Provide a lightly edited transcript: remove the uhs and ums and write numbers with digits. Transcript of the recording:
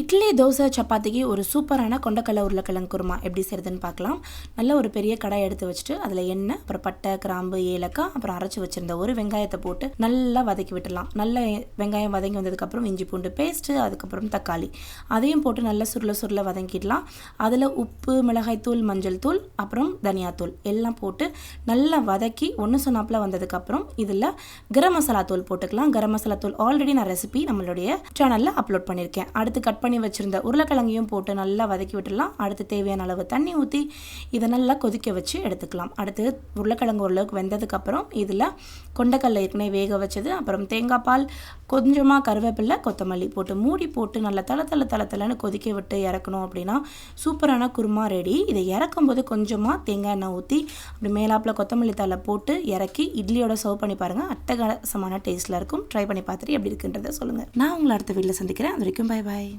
இட்லி, தோசை, சப்பாத்திக்கு ஒரு சூப்பரான கொண்டக்கடலை உருளைக்கிழங்கு குருமா எப்படி செய்கிறதுன்னு பார்க்கலாம். நல்ல ஒரு பெரிய கடாய் எடுத்து வச்சுட்டு அதில் எண்ணெய், அப்புறம் பட்டை, கிராம்பு, ஏலக்காய், அப்புறம் அரைச்சி வச்சுருந்த ஒரு வெங்காயத்தை போட்டு நல்லா வதக்கி விட்டுடலாம். நல்ல வெங்காயம் வதங்கி வந்ததுக்கப்புறம் இஞ்சி பூண்டு பேஸ்ட்டு, அதுக்கப்புறம் தக்காளி அதையும் போட்டு நல்லா சுருள வதக்கிடலாம். அதில் உப்பு, மிளகாய்த்தூள், மஞ்சள் தூள், அப்புறம் தனியாத்தூள் எல்லாம் போட்டு நல்லா வதக்கி ஒன்று சொன்னாப்பில் வந்ததுக்கப்புறம் இதில் கரம் மசாலா தூள் போட்டுக்கலாம். கரம் மசாலா தூள் ஆல்ரெடி நான் ரெசிபி நம்மளுடைய சேனலில் அப்லோட் பண்ணியிருக்கேன். அடுத்து கட் பண்ணி வச்சுருந்த உருளைக்கிழங்கையும் போட்டு நல்லா வதக்கி விட்டுடலாம். அடுத்து தேவையான அளவு தண்ணி ஊற்றி இதை நல்லா கொதிக்க வச்சு எடுத்துக்கலாம். அடுத்து உருளைக்கிழங்கு ஓரளவுக்கு வெந்ததுக்கப்புறம் இதில் கொண்டக்கடலை ஏற்கனவே வேக வச்சது, அப்புறம் தேங்காய் பால், கொஞ்சமாக கருவேப்பிலை, கொத்தமல்லி போட்டு மூடி போட்டு நல்லா தளன்னு கொதிக்க விட்டு இறக்கணும். அப்படின்னா சூப்பரான குருமா ரெடி. இதை இறக்கும்போது கொஞ்சமாக தேங்காய் எண்ணெய் ஊற்றி அப்படி மேலாப்பில் கொத்தமல்லி தழை போட்டு இறக்கி இட்லியோட சர்வ் பண்ணி பாருங்கள். அட்டகாசமான டேஸ்ட்டில் இருக்கும். ட்ரை பண்ணி பார்த்துட்டு எப்படி இருக்குன்றதை சொல்லுங்கள். நான் உங்களை அடுத்த வீட்டில் சந்திக்கிறேன். அது வரைக்கும் பை பாய்.